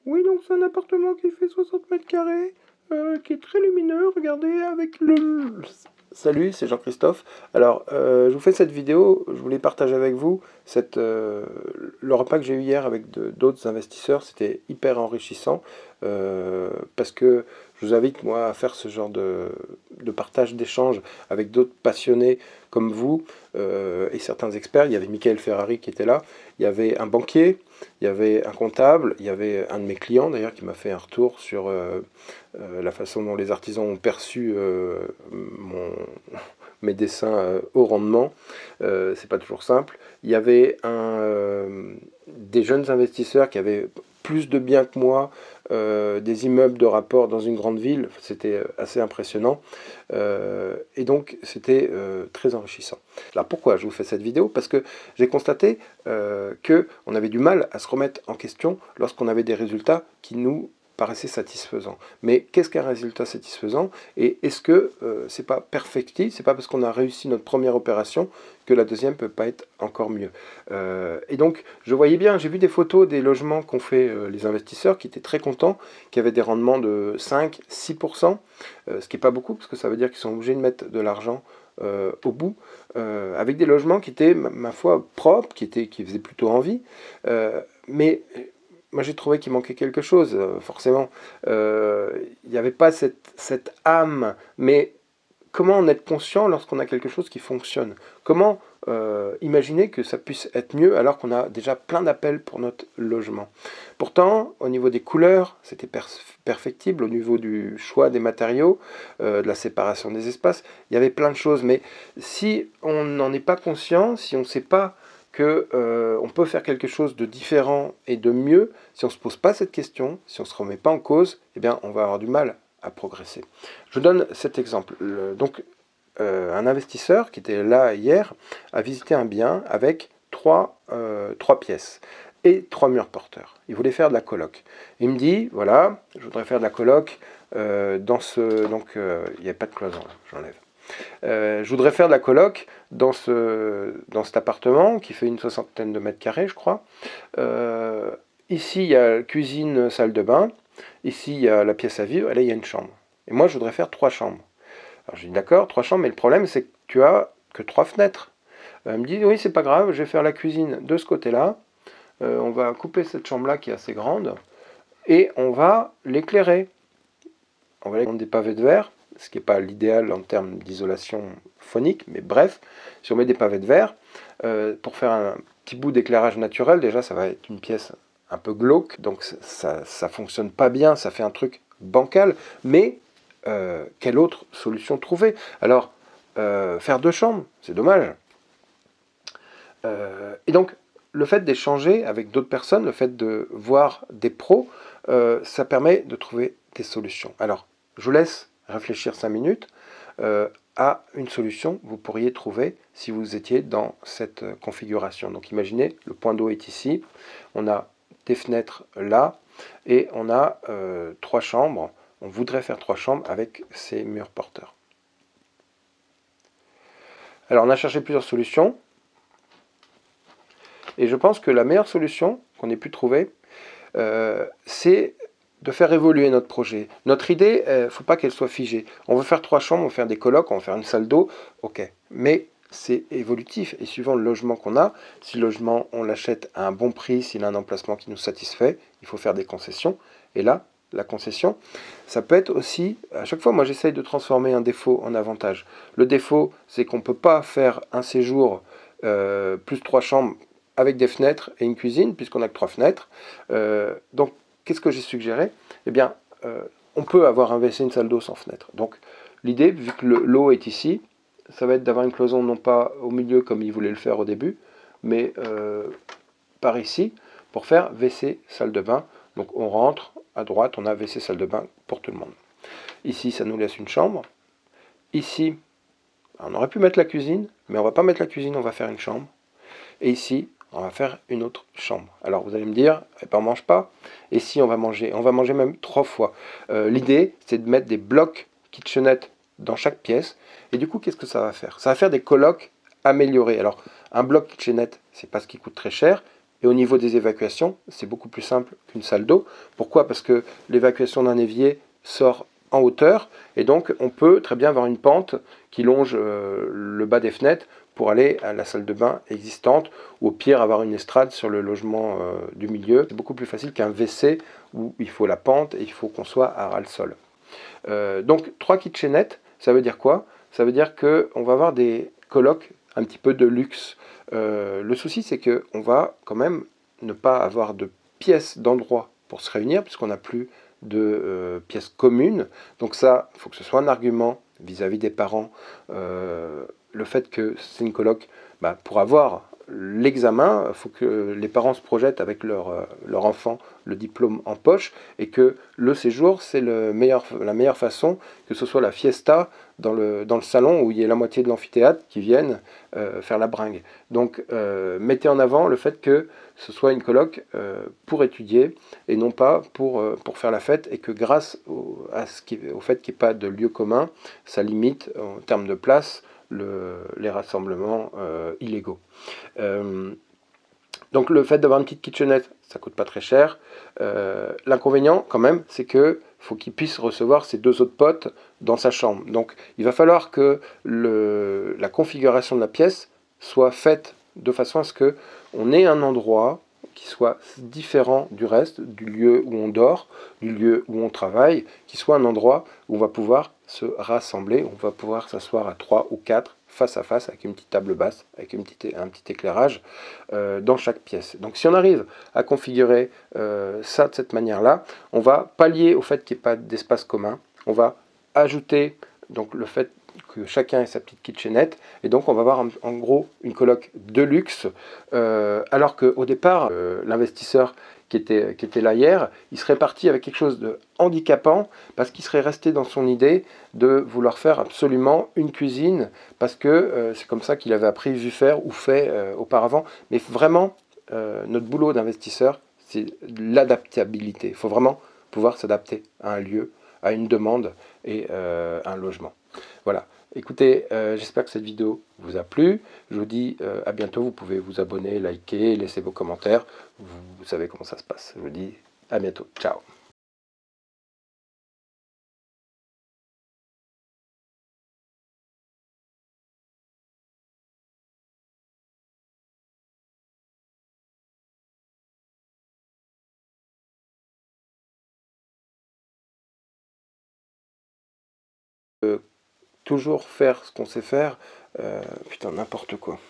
Oui, donc c'est un appartement qui fait 60 mètres carrés, qui est très lumineux, regardez, avec le... Salut, c'est Jean-Christophe. Alors, je vous fais cette vidéo, je voulais partager avec vous le repas que j'ai eu hier avec d'autres investisseurs, c'était hyper enrichissant, parce que je vous invite, moi, à faire ce genre de partage, d'échange avec d'autres passionnés comme vous, et certains experts. Il y avait Michael Ferrari qui était là, il y avait un banquier, il y avait un comptable, il y avait un de mes clients d'ailleurs qui m'a fait un retour sur la façon dont les artisans ont perçu mes dessins au rendement. C'est pas toujours simple. Il y avait des jeunes investisseurs qui avaient plus de biens que moi, des immeubles de rapport dans une grande ville, c'était assez impressionnant. Et donc c'était très enrichissant. Alors pourquoi je vous fais cette vidéo? Parce que j'ai constaté qu'on avait du mal à se remettre en question lorsqu'on avait des résultats qui nous paraissaient satisfaisants. Mais qu'est-ce qu'un résultat satisfaisant? Et est-ce que c'est pas perfectible? C'est pas parce qu'on a réussi notre première opération que la deuxième peut pas être encore mieux. Et donc je voyais bien, j'ai vu des photos des logements qu'ont fait les investisseurs qui étaient très contents, qui avaient des rendements de 5-6%, ce qui n'est pas beaucoup parce que ça veut dire qu'ils sont obligés de mettre de l'argent au bout, avec des logements qui étaient, ma foi, propres, qui faisaient plutôt envie. Mais moi j'ai trouvé qu'il manquait quelque chose, forcément. Il n'y avait pas cette âme, mais comment en être conscient lorsqu'on a quelque chose qui fonctionne? Comment imaginer que ça puisse être mieux alors qu'on a déjà plein d'appels pour notre logement? Pourtant, au niveau des couleurs, c'était perfectible, au niveau du choix des matériaux, de la séparation des espaces, il y avait plein de choses. Mais si on n'en est pas conscient, si on ne sait pas que on peut faire quelque chose de différent et de mieux, si on ne se pose pas cette question, si on ne se remet pas en cause, eh bien, on va avoir du mal à progresser. Je donne cet exemple. Donc, un investisseur qui était là hier a visité un bien avec trois pièces et trois murs porteurs. Il voulait faire de la coloc. Il me dit, voilà, je voudrais faire de la coloc dans ce... Donc, il n'y avait pas de cloison, là, j'enlève. Je voudrais faire de la coloc dans cet appartement qui fait une soixantaine de mètres carrés, je crois. Ici, il y a cuisine, salle de bain. Ici, il y a la pièce à vivre. Et là, il y a une chambre. Et moi, je voudrais faire trois chambres. Alors, je dis d'accord, trois chambres, mais le problème, c'est que tu as que trois fenêtres. Elle me dit, oui, c'est pas grave, je vais faire la cuisine de ce côté-là. On va couper cette chambre-là qui est assez grande. Et on va l'éclairer. On va mettre des pavés de verre, ce qui n'est pas l'idéal en termes d'isolation phonique, mais bref, si on met des pavés de verre, pour faire un petit bout d'éclairage naturel, déjà ça va être une pièce un peu glauque, donc ça fonctionne pas bien, ça fait un truc bancal, mais quelle autre solution trouver? Alors, faire deux chambres, c'est dommage. Et donc, le fait d'échanger avec d'autres personnes, le fait de voir des pros, ça permet de trouver des solutions. Alors, je vous laisse réfléchir 5 minutes à une solution que vous pourriez trouver si vous étiez dans cette configuration. Donc imaginez, le point d'eau est ici, on a des fenêtres là, et on a trois chambres. On voudrait faire trois chambres avec ces murs porteurs. Alors on a cherché plusieurs solutions, et je pense que la meilleure solution qu'on ait pu trouver, c'est de faire évoluer notre projet. Notre idée, il ne faut pas qu'elle soit figée. On veut faire trois chambres, on veut faire des colocs, on veut faire une salle d'eau, ok. Mais c'est évolutif, et suivant le logement qu'on a, si le logement, on l'achète à un bon prix, s'il a un emplacement qui nous satisfait, il faut faire des concessions. Et là, la concession, ça peut être aussi, à chaque fois, moi j'essaye de transformer un défaut en avantage. Le défaut, c'est qu'on ne peut pas faire un séjour plus trois chambres avec des fenêtres et une cuisine, puisqu'on n'a que trois fenêtres. Donc, qu'est-ce que j'ai suggéré? Eh bien, on peut avoir un WC, une salle d'eau sans fenêtre. Donc, l'idée, vu que l'eau est ici, ça va être d'avoir une cloison non pas au milieu comme il voulait le faire au début, mais par ici, pour faire WC, salle de bain. Donc, on rentre, à droite, on a WC, salle de bain pour tout le monde. Ici, ça nous laisse une chambre. Ici, on aurait pu mettre la cuisine, mais on va pas mettre la cuisine, on va faire une chambre. Et ici, on va faire une autre chambre. Alors vous allez me dire, eh ben, on mange pas. Et si on va manger même trois fois. L'idée, c'est de mettre des blocs kitchenette dans chaque pièce. Et du coup, qu'est-ce que ça va faire? Ça va faire des colocs améliorés. Alors, un bloc kitchenette, c'est pas ce qui coûte très cher. Et au niveau des évacuations, c'est beaucoup plus simple qu'une salle d'eau. Pourquoi? Parce que l'évacuation d'un évier sort en hauteur, et donc on peut très bien avoir une pente qui longe le bas des fenêtres pour aller à la salle de bain existante, ou au pire avoir une estrade sur le logement du milieu. C'est beaucoup plus facile qu'un WC où il faut la pente et il faut qu'on soit à ras le sol. Donc 3 kitchenettes, ça veut dire quoi? Ça veut dire qu'on va avoir des colocs un petit peu de luxe. Le souci, c'est qu'on va quand même ne pas avoir de pièces d'endroit pour se réunir, puisqu'on n'a plus de pièces communes. Donc ça, il faut que ce soit un argument vis-à-vis des parents. Le fait que c'est une coloc, pour avoir l'examen, il faut que les parents se projettent avec leur enfant le diplôme en poche, et que le séjour, c'est la meilleure façon, que ce soit la fiesta dans le salon où il y a la moitié de l'amphithéâtre qui viennent faire la bringue. Donc mettez en avant le fait que ce soit une coloc pour étudier et non pas pour faire la fête, et que grâce au fait qu'il n'y ait pas de lieu commun, ça limite en termes de place les rassemblements illégaux. Donc le fait d'avoir une petite kitchenette, ça coûte pas très cher. L'inconvénient quand même, c'est que faut qu'il puisse recevoir ses 2 autres potes dans sa chambre. Donc il va falloir que la configuration de la pièce soit faite de façon à ce que on ait un endroit qui soit différent du reste, du lieu où on dort, du lieu où on travaille, qui soit un endroit où on va pouvoir se rassembler, où on va pouvoir s'asseoir à 3 ou 4 face à face, avec une petite table basse, avec un petit éclairage dans chaque pièce. Donc si on arrive à configurer ça de cette manière-là, on va pallier au fait qu'il n'y ait pas d'espace commun, on va ajouter donc le fait que chacun ait sa petite kitchenette, et donc on va avoir en gros une coloc de luxe, alors qu'au départ, l'investisseur qui était là hier, il serait parti avec quelque chose de handicapant, parce qu'il serait resté dans son idée de vouloir faire absolument une cuisine, parce que c'est comme ça qu'il avait appris, vu faire ou fait auparavant. Mais vraiment, notre boulot d'investisseur, c'est l'adaptabilité. Il faut vraiment pouvoir s'adapter à un lieu, à une demande et à un logement. Voilà. Écoutez, j'espère que cette vidéo vous a plu. Je vous dis à bientôt. Vous pouvez vous abonner, liker, laisser vos commentaires. Vous savez comment ça se passe. Je vous dis à bientôt. Ciao. Toujours faire ce qu'on sait faire, putain, n'importe quoi.